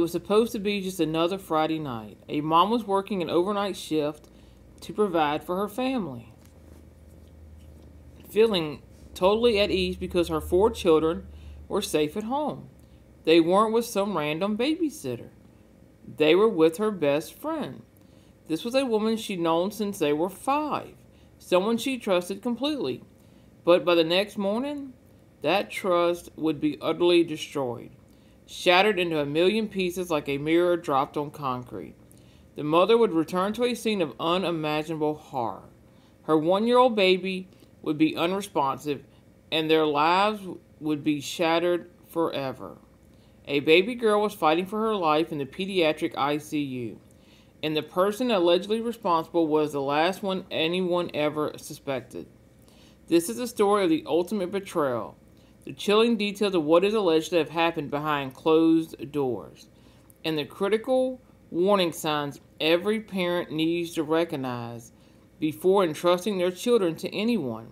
was supposed to be just another Friday night. A mom was working an overnight shift to provide for her family, feeling totally at ease because her 4 children were safe at home. They weren't with some random babysitter. They were with her best friend. This was a woman she'd known since they were 5, someone she trusted completely. But by the next morning, that trust would be utterly destroyed, shattered into a million pieces like a mirror dropped on concrete. The mother would return to a scene of unimaginable horror. Her 1-year-old baby would be unresponsive, and their lives would be shattered forever. A baby girl was fighting for her life in the pediatric ICU, and the person allegedly responsible was the last one anyone ever suspected. This is the story of the ultimate betrayal, the chilling details of what is alleged to have happened behind closed doors, and the critical warning signs every parent needs to recognize before entrusting their children to anyone,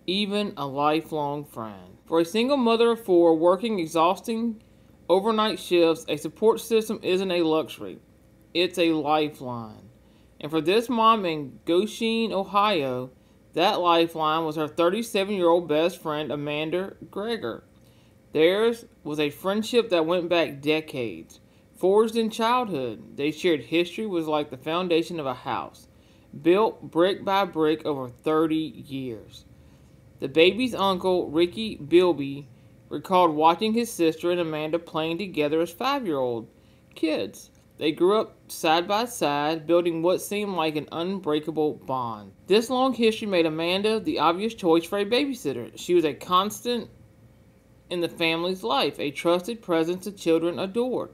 even a lifelong friend. For a single mother of 4 working exhausting overnight shifts, a support system isn't a luxury. It's a lifeline. And for this mom in Goshen, Ohio, that lifeline was her 37-year-old best friend, Amanda Greger. Theirs was a friendship that went back decades. Forged in childhood, they shared history was like the foundation of a house, built brick by brick over 30 years. The baby's uncle, Ricky Bilby, recalled watching his sister and Amanda playing together as 5-year-old kids. They grew up side by side, building what seemed like an unbreakable bond. This long history made Amanda the obvious choice for a babysitter. She was a constant in the family's life, a trusted presence the children adored.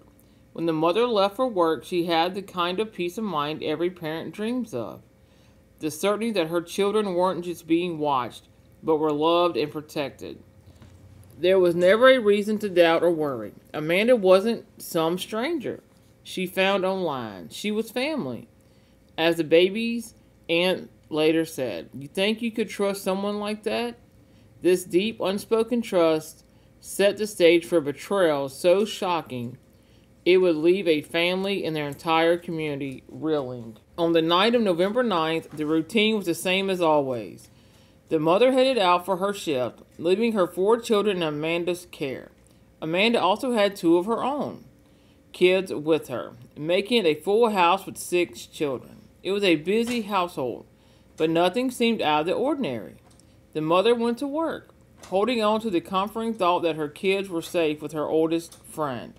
When the mother left for work, she had the kind of peace of mind every parent dreams of. The certainty that her children weren't just being watched, but were loved and protected. There was never a reason to doubt or worry. Amanda wasn't some stranger she found online. She was family. As the baby's aunt later said, "You think you could trust someone like that?" This deep, unspoken trust set the stage for a betrayal so shocking it would leave a family and their entire community reeling. On the night of November 9th, the routine was the same as always. The mother headed out for her shift, leaving her 4 children in Amanda's care. Amanda also had 2 of her own kids with her, making it a full house with 6 children. It was a busy household, but nothing seemed out of the ordinary. The mother went to work, holding on to the comforting thought that her kids were safe with her oldest friend,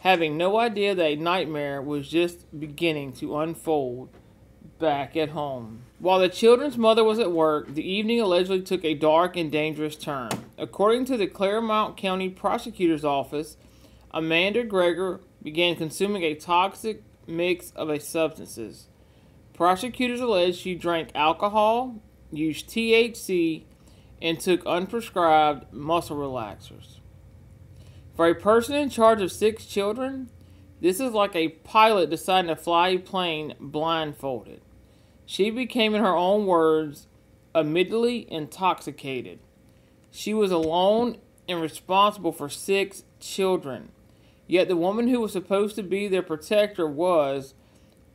having no idea that a nightmare was just beginning to unfold back at home. While the children's mother was at work, the evening allegedly took a dark and dangerous turn. According to the Claremont County Prosecutor's Office, Amanda Greger began consuming a toxic mix of substances. Prosecutors allege she drank alcohol, used THC, and took unprescribed muscle relaxers. For a person in charge of 6 children, this is like a pilot deciding to fly a plane blindfolded. She became, in her own words, admittedly intoxicated. She was alone and responsible for 6 children. Yet the woman who was supposed to be their protector was,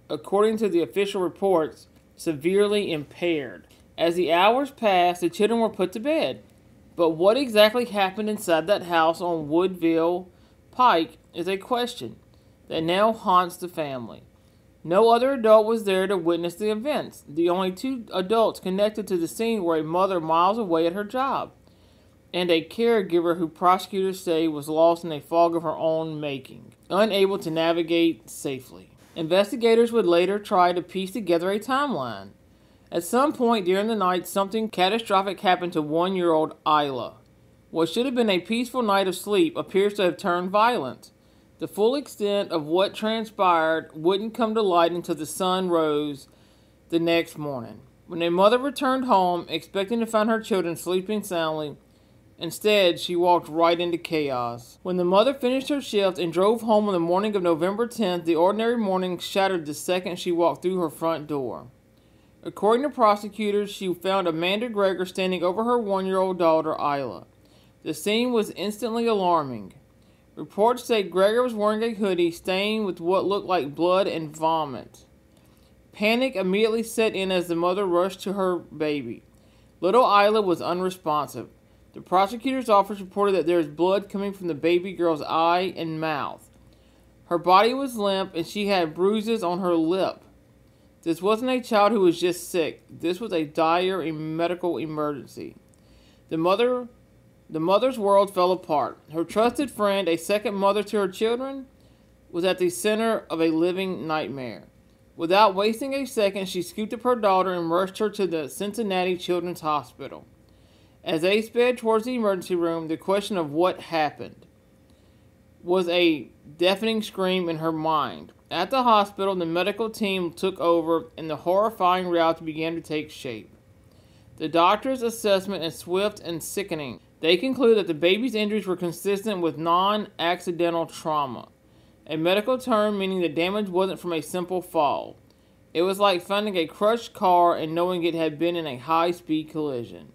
according to the official reports, severely impaired. As the hours passed, the children were put to bed. But what exactly happened inside that house on Woodville Pike is a question that now haunts the family. No other adult was there to witness the events. The only 2 adults connected to the scene were a mother miles away at her job, and a caregiver who prosecutors say was lost in a fog of her own making, unable to navigate safely. Investigators would later try to piece together a timeline. At some point during the night, something catastrophic happened to 1-year-old Isla. What should have been a peaceful night of sleep appears to have turned violent. The full extent of what transpired wouldn't come to light until the sun rose the next morning. When a mother returned home, expecting to find her children sleeping soundly, instead she walked right into chaos. When the mother finished her shift and drove home on the morning of November 10th, the ordinary morning shattered the second she walked through her front door. According to prosecutors, she found Amanda Greger standing over her 1-year-old daughter, Isla. The scene was instantly alarming. Reports say Gregor was wearing a hoodie stained with what looked like blood and vomit. Panic immediately set in as the mother rushed to her baby. Little Isla was unresponsive. The prosecutor's office reported that there was blood coming from the baby girl's eye and mouth. Her body was limp and she had bruises on her lip. This wasn't a child who was just sick. This was a dire medical emergency. The mother's world fell apart. Her trusted friend, a second mother to her children, was at the center of a living nightmare. Without wasting a second, she scooped up her daughter and rushed her to the Cincinnati Children's Hospital. As they sped towards the emergency room, the question of what happened was a deafening scream in her mind. At the hospital, the medical team took over and the horrifying reality began to take shape. The doctor's assessment is swift and sickening. They conclude that the baby's injuries were consistent with non-accidental trauma, a medical term meaning the damage wasn't from a simple fall. It was like finding a crushed car and knowing it had been in a high-speed collision,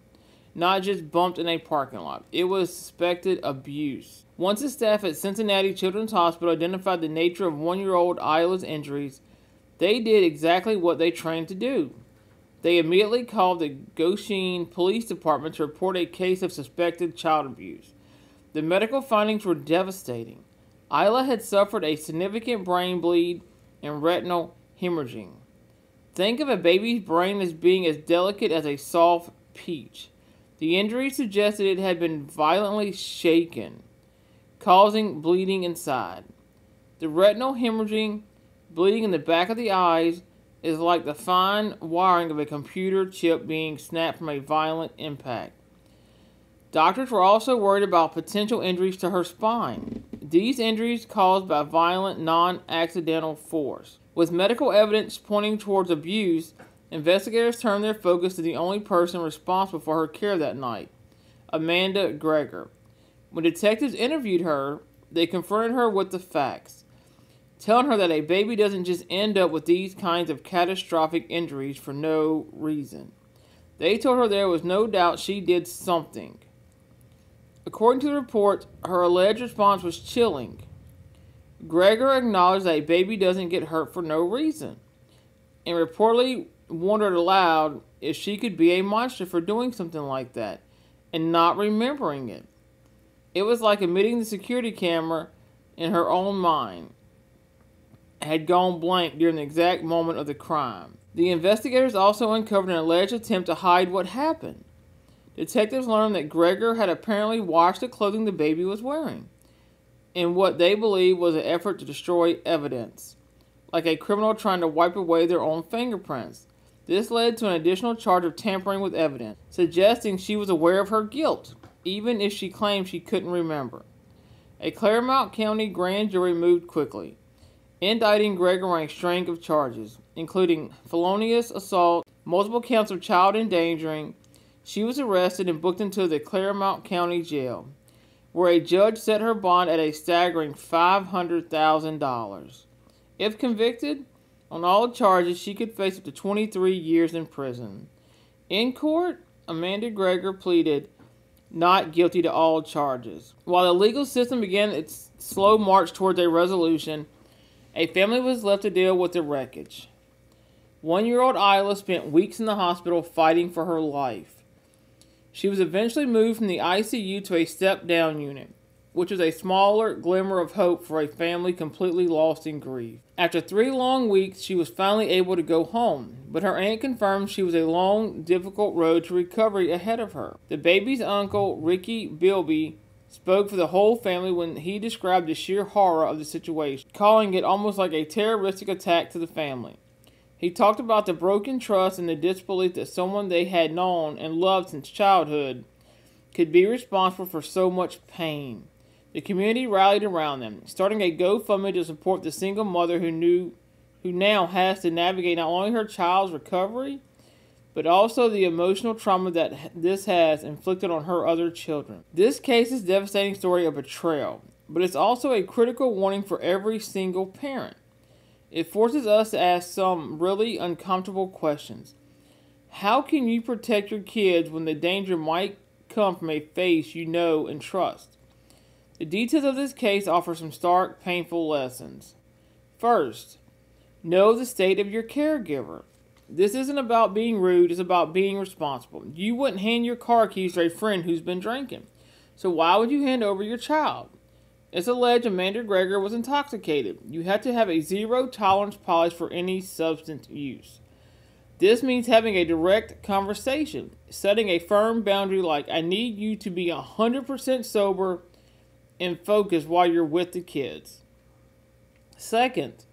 not just bumped in a parking lot. It was suspected abuse. Once the staff at Cincinnati Children's Hospital identified the nature of 1-year-old Isla's injuries, they did exactly what they trained to do. They immediately called the Goshen Police Department to report a case of suspected child abuse. The medical findings were devastating. Isla had suffered a significant brain bleed and retinal hemorrhaging. Think of a baby's brain as being as delicate as a soft peach. The injury suggested it had been violently shaken, causing bleeding inside. The retinal hemorrhaging, bleeding in the back of the eyes, is like the fine wiring of a computer chip being snapped from a violent impact. Doctors were also worried about potential injuries to her spine. These injuries caused by violent, non-accidental force. With medical evidence pointing towards abuse, investigators turned their focus to the only person responsible for her care that night, Amanda Gregor. When detectives interviewed her, they confronted her with the facts, telling her that a baby doesn't just end up with these kinds of catastrophic injuries for no reason. They told her there was no doubt she did something. According to the report, her alleged response was chilling. Gregor acknowledged that a baby doesn't get hurt for no reason, and reportedly wondered aloud if she could be a monster for doing something like that and not remembering it. It was like admitting the security camera in her own mind had gone blank during the exact moment of the crime. The investigators also uncovered an alleged attempt to hide what happened. Detectives learned that Gregor had apparently washed the clothing the baby was wearing, in what they believed was an effort to destroy evidence, like a criminal trying to wipe away their own fingerprints. This led to an additional charge of tampering with evidence, suggesting she was aware of her guilt, even if she claimed she couldn't remember. A Claremont County grand jury moved quickly, indicting Gregor on a string of charges, including felonious assault, multiple counts of child endangering. She was arrested and booked into the Claremont County Jail, where a judge set her bond at a staggering $500,000. If convicted on all charges, she could face up to 23 years in prison. In court, Amanda Gregor pleaded not guilty to all charges. While the legal system began its slow march towards a resolution, a family was left to deal with the wreckage. 1-year-old Isla spent weeks in the hospital fighting for her life. She was eventually moved from the ICU to a step-down unit, which was a smaller glimmer of hope for a family completely lost in grief. After 3 long weeks, she was finally able to go home, but her aunt confirmed she was a long, difficult road to recovery ahead of her. The baby's uncle, Ricky Bilby, spoke for the whole family when he described the sheer horror of the situation, calling it almost like a terroristic attack to the family. He talked about the broken trust and the disbelief that someone they had known and loved since childhood could be responsible for so much pain. The community rallied around them, starting a GoFundMe to support the single mother who now has to navigate not only her child's recovery, but also the emotional trauma that this has inflicted on her other children. This case is a devastating story of betrayal, but it's also a critical warning for every single parent. It forces us to ask some really uncomfortable questions. How can you protect your kids when the danger might come from a face you know and trust? The details of this case offer some stark, painful lessons. First, know the state of your caregiver. This isn't about being rude, it's about being responsible. You wouldn't hand your car keys to a friend who's been drinking. So why would you hand over your child? It's alleged Amanda Greger was intoxicated. You have to have a zero-tolerance policy for any substance use. This means having a direct conversation, setting a firm boundary like, I need you to be 100% sober and focused while you're with the kids. Second,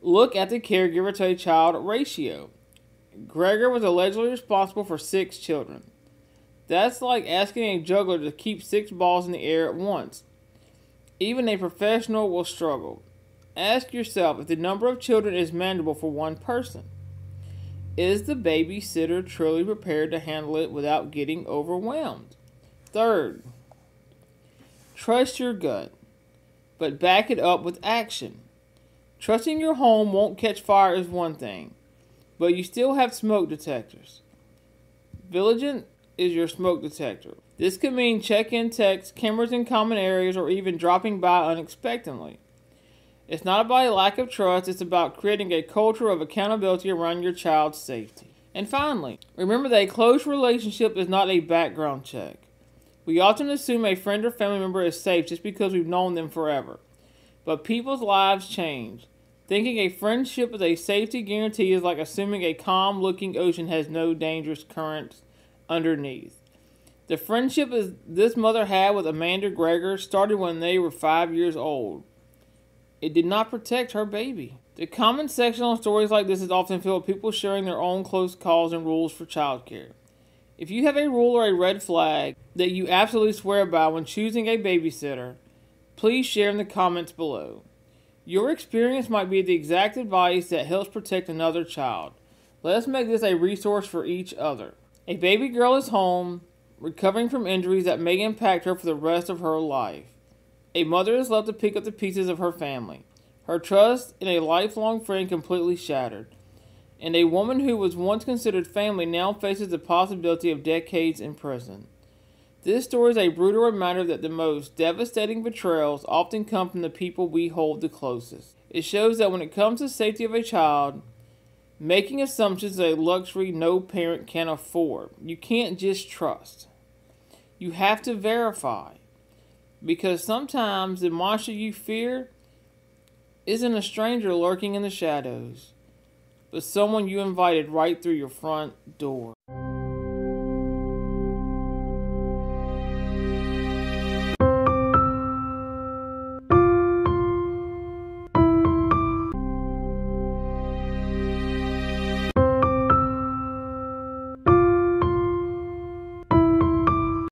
look at the caregiver to a child ratio. Greger was allegedly responsible for 6 children. That's like asking a juggler to keep 6 balls in the air at once. Even a professional will struggle. Ask yourself if the number of children is manageable for one person. Is the babysitter truly prepared to handle it without getting overwhelmed? Third, trust your gut, but back it up with action. Trusting your home won't catch fire is one thing, but you still have smoke detectors. Vigilant is your smoke detector. This could mean check-in texts, cameras in common areas, or even dropping by unexpectedly. It's not about a lack of trust, it's about creating a culture of accountability around your child's safety. And finally, remember that a close relationship is not a background check. We often assume a friend or family member is safe just because we've known them forever. But people's lives change. Thinking a friendship is a safety guarantee is like assuming a calm-looking ocean has no dangerous currents underneath. The friendship this mother had with Amanda Greger started when they were 5 years old. It did not protect her baby. The comment section on stories like this is often filled with people sharing their own close calls and rules for childcare. If you have a rule or a red flag that you absolutely swear by when choosing a babysitter, please share in the comments below. Your experience might be the exact advice that helps protect another child. Let's make this a resource for each other. A baby girl is home, recovering from injuries that may impact her for the rest of her life. A mother is left to pick up the pieces of her family. Her trust in a lifelong friend completely shattered. And a woman who was once considered family now faces the possibility of decades in prison. This story is a brutal reminder that the most devastating betrayals often come from the people we hold the closest. It shows that when it comes to the safety of a child, making assumptions is a luxury no parent can afford. You can't just trust. You have to verify. Because sometimes the monster you fear isn't a stranger lurking in the shadows, but someone you invited right through your front door.